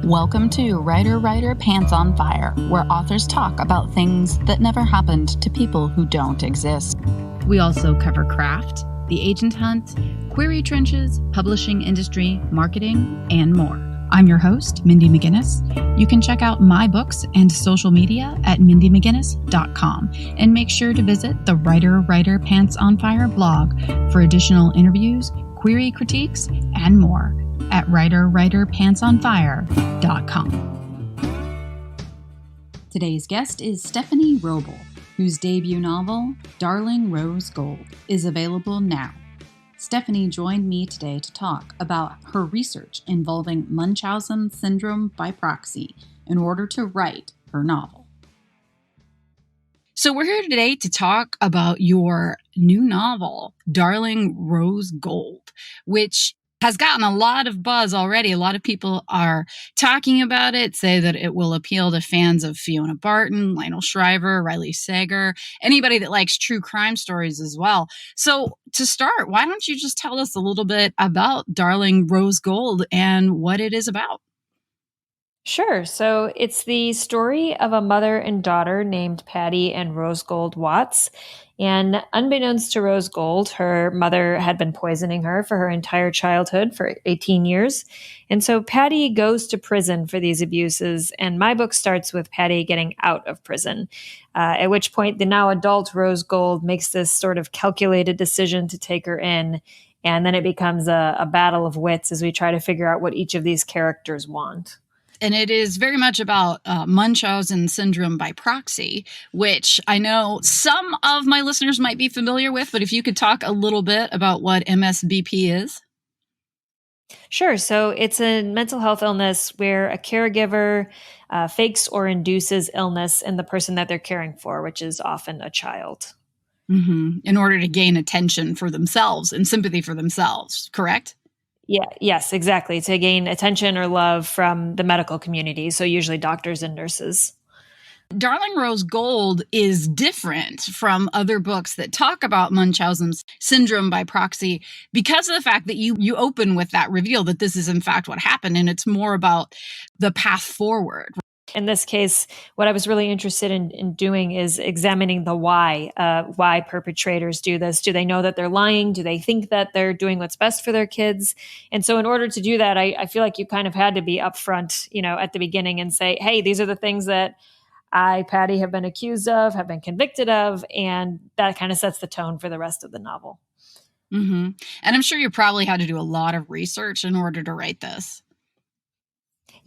Welcome to Writer Pants on Fire, where authors talk about things that never happened to people who don't exist. We also cover craft, the agent hunt, query trenches, publishing industry, marketing, and more. I'm your host, Mindy McGinnis. You can check out my books and social media at mindymcginnis.com, and make sure to visit the Writer Pants on Fire blog for additional interviews, query critiques, and more at writerpantsonfire.com. Today's guest is Stephanie Robel, whose debut novel, Darling Rose Gold, is available now. Stephanie joined me today to talk about her research involving Munchausen Syndrome by Proxy in order to write her novel. So we're here today to talk about your new novel, Darling Rose Gold, which has gotten a lot of buzz already. A lot of people are talking about it, say that it will appeal to fans of Fiona Barton, Lionel Shriver, Riley Sager, anybody that likes true crime stories as well. So to start, why don't you just tell us a little bit about Darling Rose Gold and what it is about? Sure. So it's the story of a mother and daughter named Patty and Rose Gold Watts. And unbeknownst to Rose Gold, her mother had been poisoning her for her entire childhood for 18 years. And so Patty goes to prison for these abuses. And my book starts with Patty getting out of prison, at which point the now adult Rose Gold makes this sort of calculated decision to take her in. And then it becomes a battle of wits as we try to figure out what each of these characters want. And it is very much about Munchausen Syndrome by Proxy, which I know some of my listeners might be familiar with, but if you could talk a little bit about what MSBP is. Sure. So it's a mental health illness where a caregiver fakes or induces illness in the person that they're caring for, which is often a child. Mm-hmm. In order to gain attention for themselves and sympathy for themselves, correct? Yeah, yes, exactly. To gain attention or love from the medical community. So usually doctors and nurses. Darling Rose Gold is different from other books that talk about Munchausen Syndrome by Proxy because of the fact that you open with that reveal that this is in fact what happened, and it's more about the path forward. In this case, what I was really interested in doing is examining the why perpetrators do this. Do they know that they're lying? Do they think that they're doing what's best for their kids? And so in order to do that, I feel like you kind of had to be upfront, at the beginning and say, hey, these are the things that I, Patty, have been accused of, have been convicted of, and that kind of sets the tone for the rest of the novel. Mm-hmm. And I'm sure you probably had to do a lot of research in order to write this.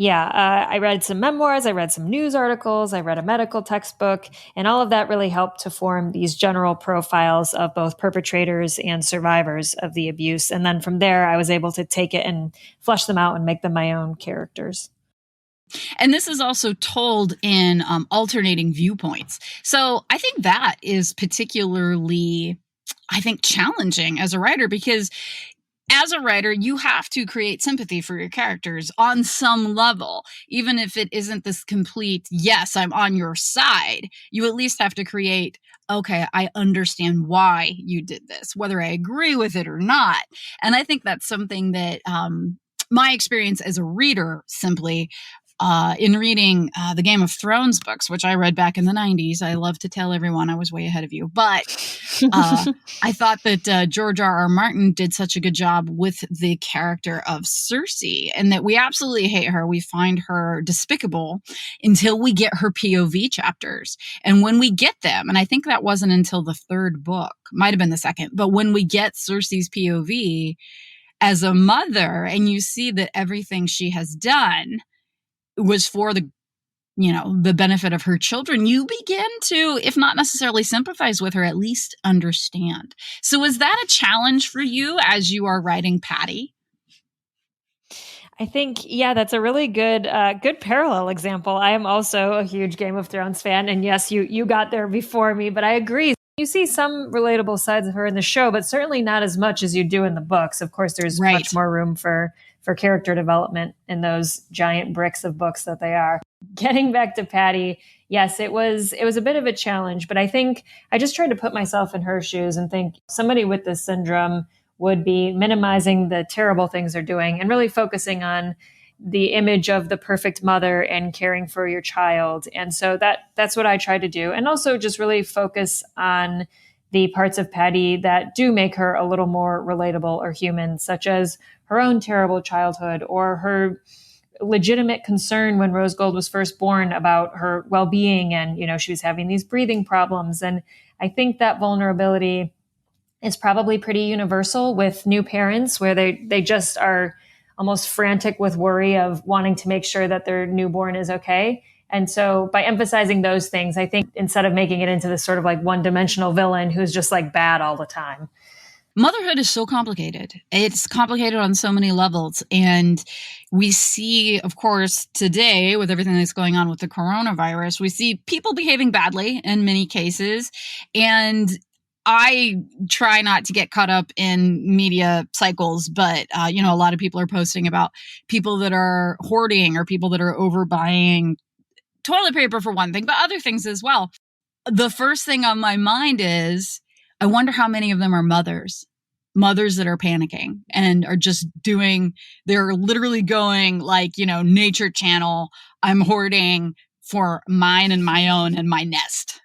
Yeah, I read some memoirs, I read some news articles, I read a medical textbook, and all of that really helped to form these general profiles of both perpetrators and survivors of the abuse. And then from there, I was able to take it and flesh them out and make them my own characters. And this is also told in alternating viewpoints. So I think that is particularly, challenging as a writer because as a writer, you have to create sympathy for your characters on some level. Even if it isn't this complete, yes, I'm on your side, you at least have to create, okay, I understand why you did this, whether I agree with it or not. And I think that's something that my experience as a reader simply in reading the Game of Thrones books, which I read back in the 90s. I love to tell everyone I was way ahead of you. But I thought that George R.R. Martin did such a good job with the character of Cersei, and that we absolutely hate her. We find her despicable until we get her POV chapters. And when we get them, and I think that wasn't until the third book, might have been the second, but when we get Cersei's POV as a mother, and you see that everything she has done was for the benefit of her children, you begin to, if not necessarily sympathize with her, at least understand. So is that a challenge for you as you are writing Patty? I think, yeah, that's a really good parallel example. I am also a huge Game of Thrones fan. And yes, you got there before me, but I agree. You see some relatable sides of her in the show, but certainly not as much as you do in the books. Of course, there's much more room for character development in those giant bricks of books that they are. Getting back to Patty, yes, it was a bit of a challenge, but I think I just tried to put myself in her shoes and think somebody with this syndrome would be minimizing the terrible things they're doing and really focusing on the image of the perfect mother and caring for your child. And so that's what I try to do. And also just really focus on the parts of Patty that do make her a little more relatable or human, such as her own terrible childhood or her legitimate concern when Rose Gold was first born about her well-being, and she was having these breathing problems. And I think that vulnerability is probably pretty universal with new parents, where they just are almost frantic with worry of wanting to make sure that their newborn is okay. And so by emphasizing those things, I think instead of making it into this sort of like one-dimensional villain who's just like bad all the time. Motherhood is so complicated. It's complicated on so many levels. And we see, of course, today with everything that's going on with the coronavirus, we see people behaving badly in many cases. And I try not to get caught up in media cycles, but, a lot of people are posting about people that are hoarding or people that are overbuying toilet paper for one thing, but other things as well. The first thing on my mind is, I wonder how many of them are mothers that are panicking and are just they're literally going like, Nature Channel, I'm hoarding for mine and my own and my nest.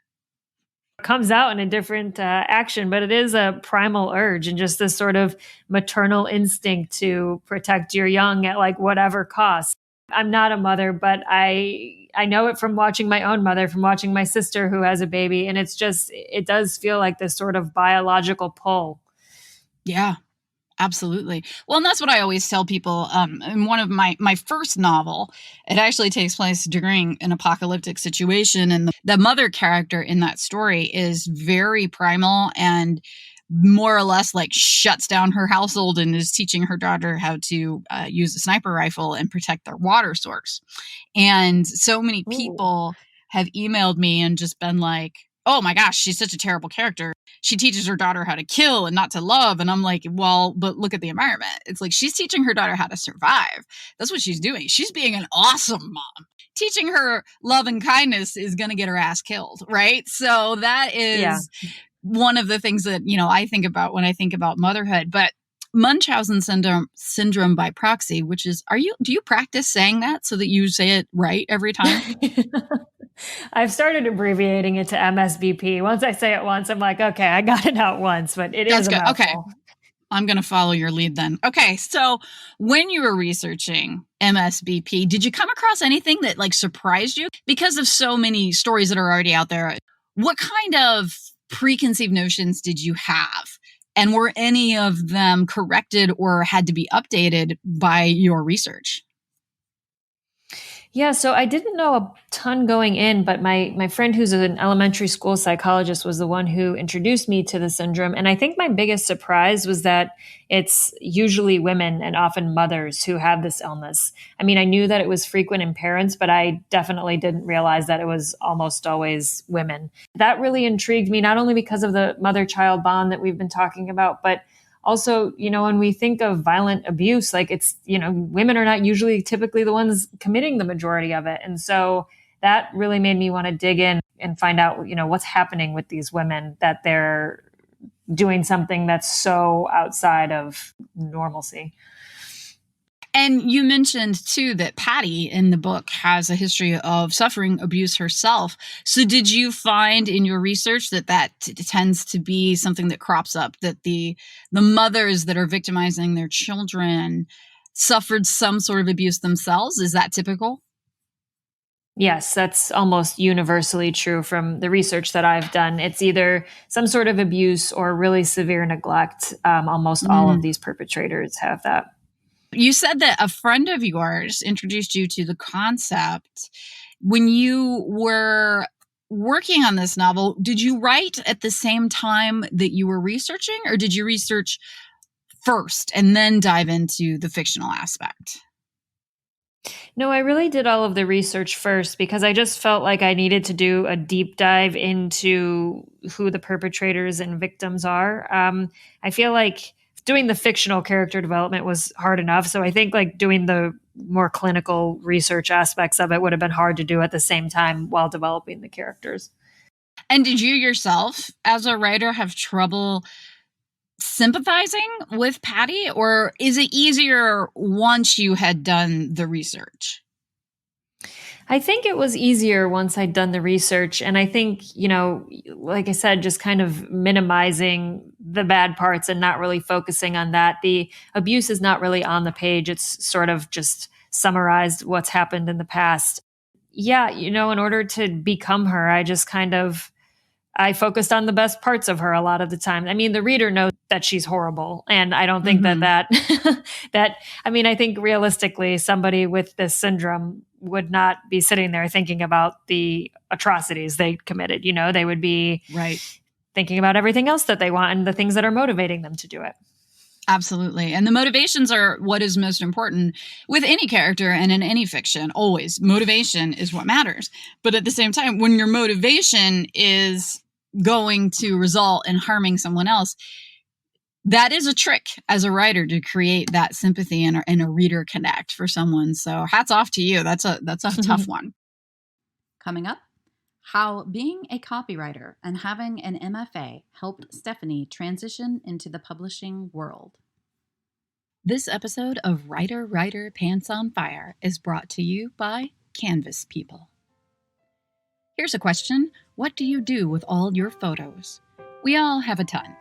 Comes out in a different action, but it is a primal urge and just this sort of maternal instinct to protect your young at like whatever cost. I'm not a mother, but I know it from watching my own mother, from watching my sister who has a baby. And it does feel like this sort of biological pull. Yeah, absolutely. Well, and that's what I always tell people. In one of my first novel, it actually takes place during an apocalyptic situation. And the mother character in that story is very primal and more or less like shuts down her household and is teaching her daughter how to use a sniper rifle and protect their water source. And so many people have emailed me and just been like, oh my gosh, she's such a terrible character. She teaches her daughter how to kill and not to love. And I'm like, well, but look at the environment. It's like she's teaching her daughter how to survive. That's what she's doing. She's being an awesome mom. Teaching her love and kindness is going to get her ass killed, right? So that is one of the things that, I think about when I think about motherhood. But Munchausen syndrome by proxy, which is, do you practice saying that so that you say it right every time? I've started abbreviating it to MSBP. Once I say it once, I'm like, okay, I got it out once, but it is a mouthful. Okay. I'm going to follow your lead then. Okay. So when you were researching MSBP, did you come across anything that like surprised you? Because of so many stories that are already out there, what kind of preconceived notions did you have? And were any of them corrected or had to be updated by your research? Yeah, so I didn't know a ton going in, but my friend who's an elementary school psychologist was the one who introduced me to the syndrome. And I think my biggest surprise was that it's usually women and often mothers who have this illness. I mean, I knew that it was frequent in parents, but I definitely didn't realize that it was almost always women. That really intrigued me, not only because of the mother-child bond that we've been talking about, but also, when we think of violent abuse, like it's, women are not usually typically the ones committing the majority of it. And so that really made me want to dig in and find out, what's happening with these women, that they're doing something that's so outside of normalcy. And you mentioned, too, that Patty in the book has a history of suffering abuse herself. So did you find in your research that tends to be something that crops up, that the mothers that are victimizing their children suffered some sort of abuse themselves? Is that typical? Yes, that's almost universally true from the research that I've done. It's either some sort of abuse or really severe neglect. Almost all of these perpetrators have that. You said that a friend of yours introduced you to the concept. When you were working on this novel, did you write at the same time that you were researching, or did you research first and then dive into the fictional aspect? No, I really did all of the research first because I just felt like I needed to do a deep dive into who the perpetrators and victims are. I feel like doing the fictional character development was hard enough. So I think like doing the more clinical research aspects of it would have been hard to do at the same time while developing the characters. And did you yourself, as a writer, have trouble sympathizing with Patty, or is it easier once you had done the research? I think it was easier once I'd done the research. And I think, like I said, just kind of minimizing the bad parts and not really focusing on that. The abuse is not really on the page. It's sort of just summarized what's happened in the past. Yeah, in order to become her, I focused on the best parts of her a lot of the time. I mean, the reader knows that she's horrible. And I don't think that I think realistically, somebody with this syndrome would not be sitting there thinking about the atrocities they committed. They would be right thinking about everything else that they want and the things that are motivating them to do it. Absolutely. And the motivations are what is most important with any character and in any fiction. Always, motivation is what matters. But at the same time, when your motivation is going to result in harming someone else, that is a trick as a writer to create that sympathy and a reader connect for someone. So hats off to you. That's a tough one. Coming up, how being a copywriter and having an MFA helped Stephanie transition into the publishing world. This episode of Writer Pants on Fire is brought to you by Canvas People. Here's a question. What do you do with all your photos? We all have a ton.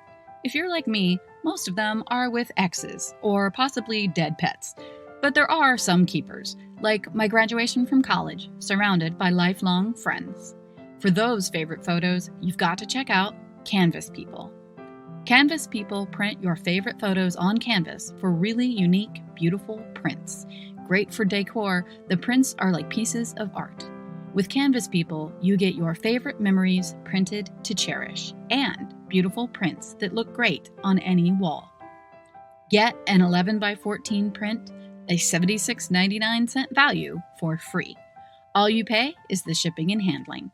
If you're like me, most of them are with exes or possibly dead pets. But there are some keepers, like my graduation from college, surrounded by lifelong friends. For those favorite photos, you've got to check out Canvas People. Canvas People print your favorite photos on canvas for really unique, beautiful prints. Great for decor, the prints are like pieces of art. With Canvas People, you get your favorite memories printed to cherish and beautiful prints that look great on any wall. Get an 11 by 14 print, a $76.99 value for free. All you pay is the shipping and handling.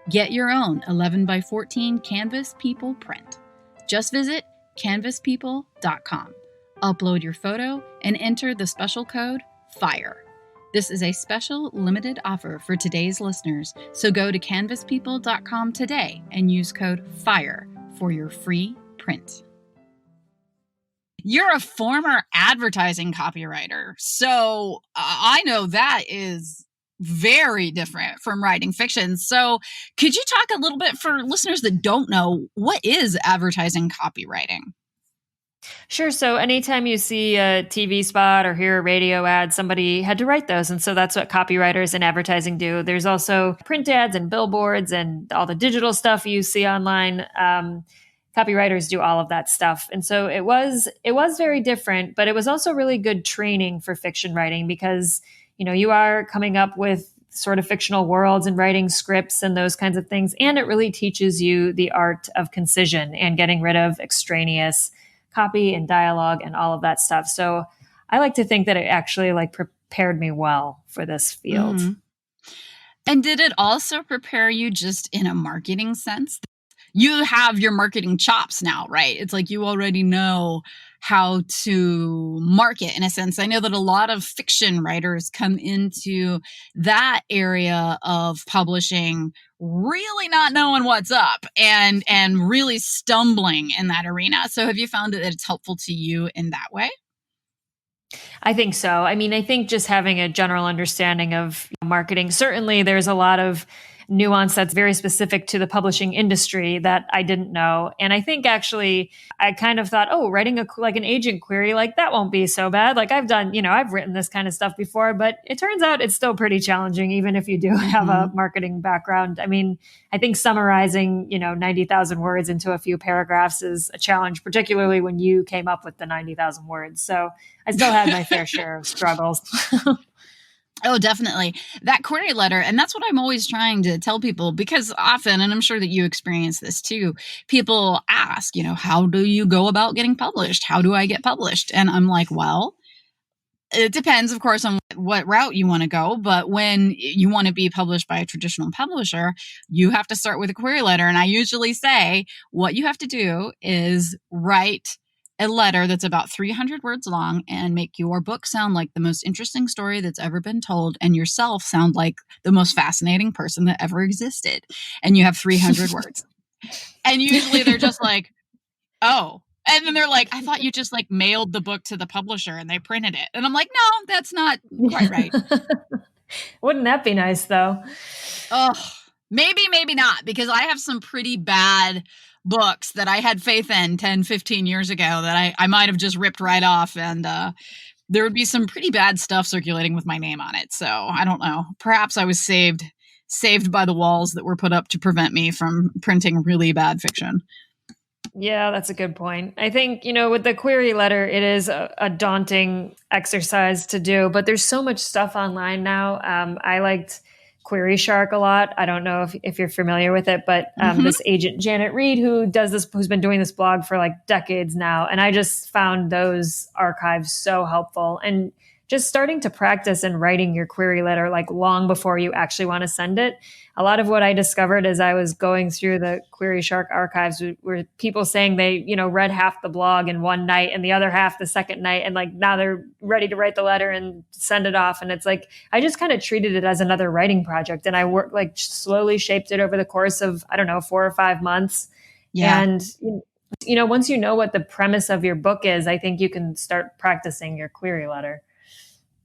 Get your own 11 by 14 Canvas People print. Just visit canvaspeople.com. Upload your photo and enter the special code FIRE. This is a special limited offer for today's listeners, so go to canvaspeople.com today and use code FIRE for your free print. You're a former advertising copywriter, so I know that is very different from writing fiction. So could you talk a little bit for listeners that don't know, what is advertising copywriting? Sure. So anytime you see a TV spot or hear a radio ad, somebody had to write those. And so that's what copywriters in advertising do. There's also print ads and billboards and all the digital stuff you see online. Copywriters do all of that stuff. And so it was very different, but it was also really good training for fiction writing because, you are coming up with sort of fictional worlds and writing scripts and those kinds of things. And it really teaches you the art of concision and getting rid of extraneous copy and dialogue and all of that stuff. So I like to think that it actually prepared me well for this field. Mm-hmm. And did it also prepare you just in a marketing sense? You have your marketing chops now, right? It's like you already know how to market in a sense. I know that a lot of fiction writers come into that area of publishing really not knowing what's up and really stumbling in that arena. So have you found that it's helpful to you in that way? I think so. I mean, I think just having a general understanding of marketing, certainly there's a lot of nuance that's very specific to the publishing industry that I didn't know. And I think actually I kind of thought, writing an agent query, that won't be so bad. I've written this kind of stuff before, but it turns out it's still pretty challenging, even if you do have a marketing background. I mean, I think summarizing, 90,000 words into a few paragraphs is a challenge, particularly when you came up with the 90,000 words. So I still had my fair share of struggles. Oh, definitely. That query letter. And that's what I'm always trying to tell people, because often, and I'm sure that you experience this too, people ask, how do you go about getting published? How do I get published? And I'm like, well, it depends, of course, on what route you want to go. But when you want to be published by a traditional publisher, you have to start with a query letter. And I usually say what you have to do is write a letter that's about 300 words long and make your book sound like the most interesting story that's ever been told and yourself sound like the most fascinating person that ever existed. And you have 300 words. And usually they're just like, oh, And then they're like, I thought you just like mailed the book to the publisher and they printed it. And I'm like, no, that's not quite right. Wouldn't that be nice though? Oh, maybe not, because I have some pretty bad books that I had faith in 10, 15 years ago that I might have just ripped right off. And there would be some pretty bad stuff circulating with my name on it. So I don't know. Perhaps I was saved by the walls that were put up to prevent me from printing really bad fiction. Yeah, that's a good point. I think, with the query letter, it is a daunting exercise to do, but there's so much stuff online now. I liked Query Shark a lot. I don't know if you're familiar with it, but this agent, Janet Reed, who's been doing this blog for like decades now. And I just found those archives so helpful. And just starting to practice and writing your query letter like long before you actually want to send it. A lot of what I discovered as I was going through the Query Shark archives were people saying they, read half the blog in one night and the other half the second night. And like now they're ready to write the letter and send it off. And it's like, I just kind of treated it as another writing project. And I slowly shaped it over the course of, 4 or 5 months. Yeah. And, once you know what the premise of your book is, I think you can start practicing your query letter.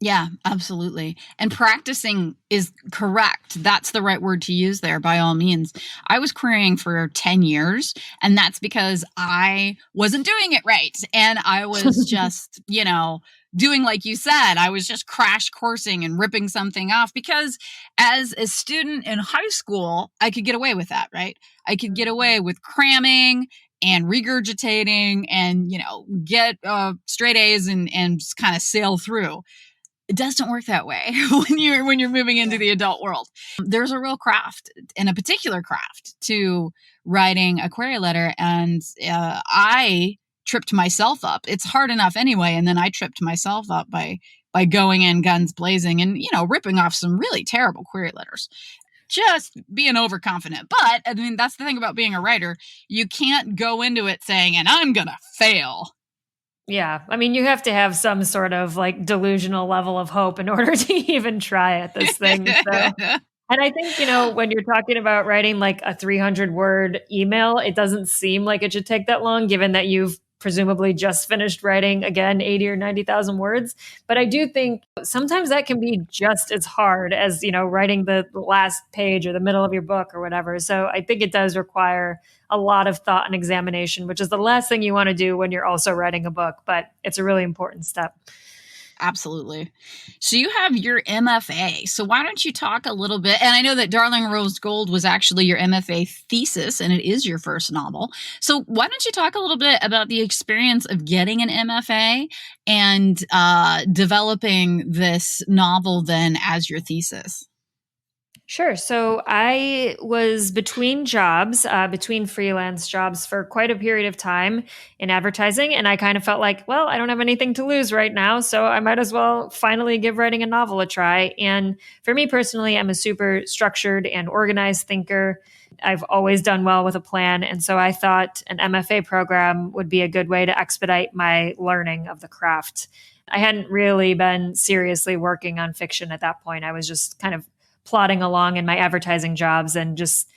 Yeah, absolutely. And practicing is correct. That's the right word to use there, by all means. I was querying for 10 years, and that's because I wasn't doing it right. And I was just, doing like you said, I was just crash coursing and ripping something off because as a student in high school, I could get away with that, right? I could get away with cramming and regurgitating and, get straight A's and just kind of sail through. It doesn't work that way when you're moving into the adult world. There's a real craft and a particular craft to writing a query letter. And I tripped myself up. It's hard enough anyway. And then I tripped myself up by going in guns blazing and, ripping off some really terrible query letters. Just being overconfident. But I mean, that's the thing about being a writer. You can't go into it saying, and I'm going to fail. Yeah. I mean, you have to have some sort of like delusional level of hope in order to even try at this thing. So. And I think, when you're talking about writing like a 300-word email, it doesn't seem like it should take that long, given that you've presumably just finished writing, again, 80 or 90,000 words. But I do think sometimes that can be just as hard as, writing the last page or the middle of your book or whatever. So I think it does require a lot of thought and examination, which is the last thing you want to do when you're also writing a book, but it's a really important step. Absolutely. So you have your MFA. So why don't you talk a little bit? And I know that Darling Rose Gold was actually your MFA thesis, and it is your first novel. So why don't you talk a little bit about the experience of getting an MFA and developing this novel then as your thesis? Sure. So I was between jobs, between freelance jobs for quite a period of time in advertising. And I kind of felt like, well, I don't have anything to lose right now. So I might as well finally give writing a novel a try. And for me personally, I'm a super structured and organized thinker. I've always done well with a plan. And so I thought an MFA program would be a good way to expedite my learning of the craft. I hadn't really been seriously working on fiction at that point. I was just kind of plodding along in my advertising jobs and just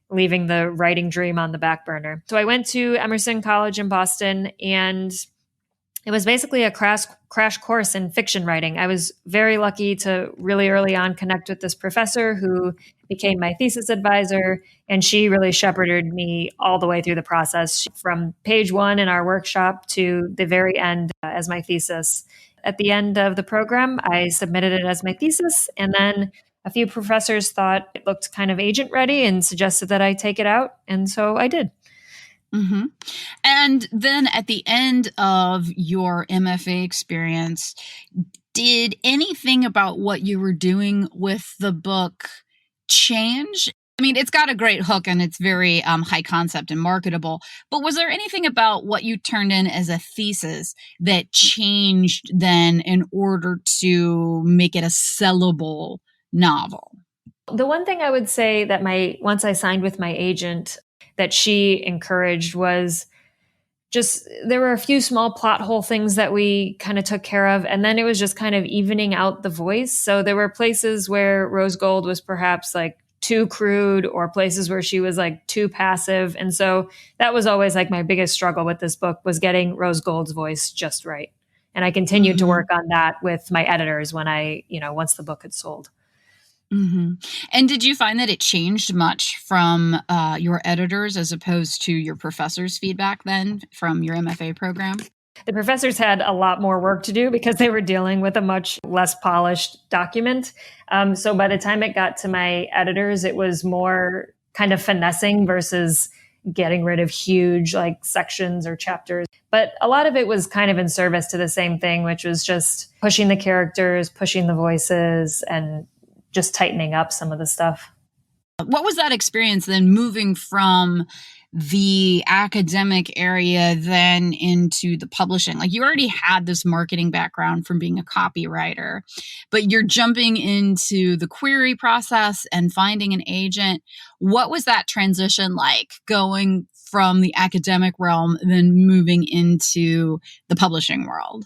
leaving the writing dream on the back burner. So I went to Emerson College in Boston, and it was basically a crash course in fiction writing. I was very lucky to really early on connect with this professor who became my thesis advisor, and she really shepherded me all the way through the process from page 1 in our workshop to the very end as my thesis. At the end of the program, I submitted it as my thesis, and then a few professors thought it looked kind of agent ready and suggested that I take it out. And so I did. Mm-hmm. And then at the end of your MFA experience, did anything about what you were doing with the book change? I mean, it's got a great hook and it's very high concept and marketable, but was there anything about what you turned in as a thesis that changed then in order to make it a sellable novel? The one thing I would say that once I signed with my agent that she encouraged was just there were a few small plot hole things that we kind of took care of. And then it was just kind of evening out the voice. So there were places where Rose Gold was perhaps like too crude or places where she was like too passive. And so that was always like my biggest struggle with this book, was getting Rose Gold's voice just right. And I continued to work on that with my editors when once the book had sold. Mm-hmm. And did you find that it changed much from your editors as opposed to your professor's feedback then from your MFA program? The professors had a lot more work to do because they were dealing with a much less polished document. So by the time it got to my editors, it was more kind of finessing versus getting rid of huge like sections or chapters. But a lot of it was kind of in service to the same thing, which was just pushing the characters, pushing the voices, and just tightening up some of the stuff. What was that experience then, moving from the academic area then into the publishing? Like, you already had this marketing background from being a copywriter, but you're jumping into the query process and finding an agent. What was that transition like, going from the academic realm then moving into the publishing world?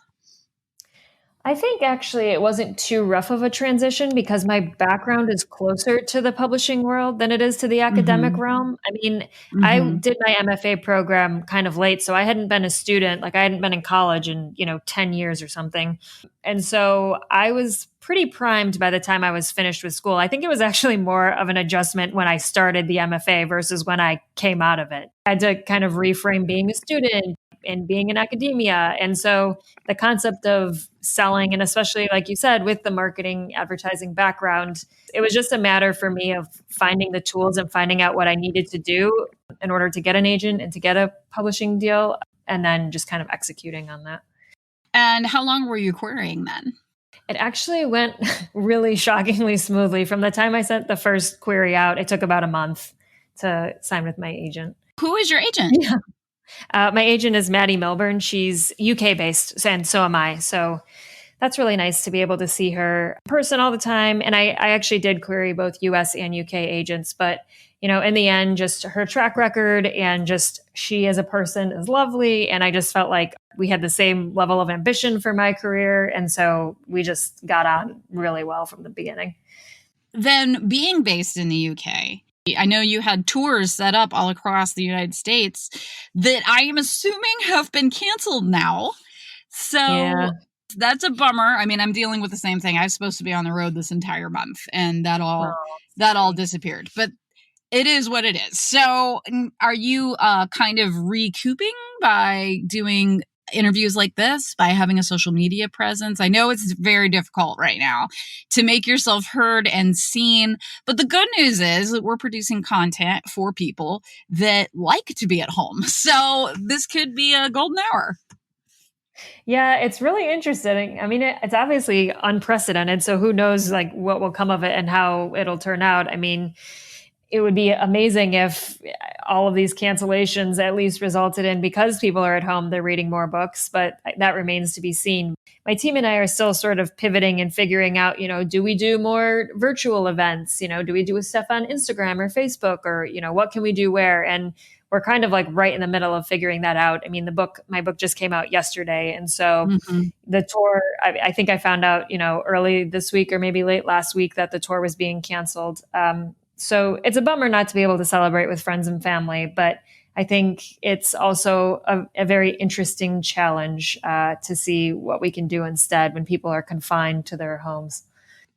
I think actually it wasn't too rough of a transition because my background is closer to the publishing world than it is to the academic realm. I mean, I did my MFA program kind of late, so I hadn't been a student, like I hadn't been in college in, 10 years or something. And so I was pretty primed by the time I was finished with school. I think it was actually more of an adjustment when I started the MFA versus when I came out of it. I had to kind of reframe being a student and being in academia. And so the concept of selling, and especially like you said, with the marketing advertising background, it was just a matter for me of finding the tools and finding out what I needed to do in order to get an agent and to get a publishing deal, and then just kind of executing on that. And how long were you querying then? It actually went really shockingly smoothly. From the time I sent the first query out, it took about a month to sign with my agent. Who is your agent? Yeah. My agent is Maddie Milburn. She's UK based, and so am I. So that's really nice to be able to see her in person all the time. And I actually did query both US and UK agents, but in the end, just her track record and just she as a person is lovely. And I just felt like we had the same level of ambition for my career. And so we just got on really well from the beginning. Then, being based in the UK, I know you had tours set up all across the United States that I am assuming have been canceled now. So That's a bummer. I mean, I'm dealing with the same thing. I was supposed to be on the road this entire month, and that all disappeared. But it is what it is. So are you kind of recouping by doing interviews like this, by having a social media presence? I know it's very difficult right now to make yourself heard and seen, but the good news is that we're producing content for people that like to be at home. So this could be a golden hour. Yeah, it's really interesting. I mean, it's obviously unprecedented. So who knows like what will come of it and how it'll turn out. I mean, it would be amazing if all of these cancellations at least resulted in, because people are at home, they're reading more books, but that remains to be seen. My team and I are still sort of pivoting and figuring out, do we do more virtual events? Do we do stuff on Instagram or Facebook, or, what can we do where? And we're kind of like right in the middle of figuring that out. I mean, my book just came out yesterday. And so the tour, I think I found out, early this week or maybe late last week that the tour was being canceled. So it's a bummer not to be able to celebrate with friends and family, but I think it's also a very interesting challenge to see what we can do instead when people are confined to their homes.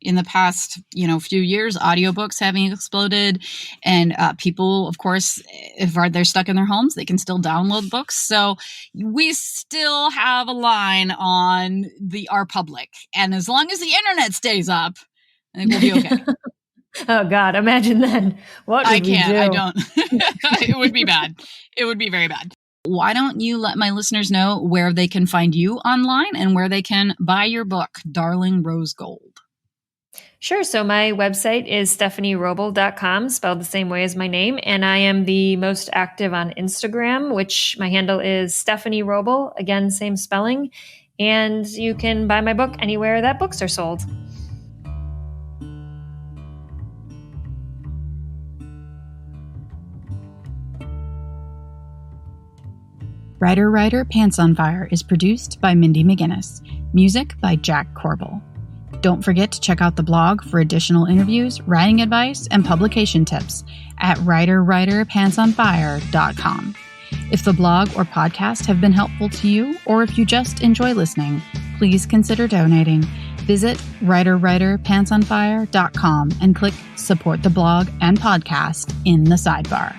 In the past, few years, audiobooks having exploded, and people, of course, if they're stuck in their homes, they can still download books. So we still have a line on our public, and as long as the internet stays up, I think we'll be okay. Oh God, imagine then. What would we do? I don't. It would be bad. It would be very bad. Why don't you let my listeners know where they can find you online and where they can buy your book, Darling Rose Gold? Sure. So my website is stephanierobel.com, spelled the same way as my name. And I am the most active on Instagram, which my handle is Stephanie Robel, again, same spelling. And you can buy my book anywhere that books are sold. Writer, Pants on Fire is produced by Mindy McGinnis. Music by Jack Corbel. Don't forget to check out the blog for additional interviews, writing advice, and publication tips at writerpantsonfire.com. If the blog or podcast have been helpful to you, or if you just enjoy listening, please consider donating. Visit writerpantsonfire.com and click Support the Blog and Podcast in the sidebar.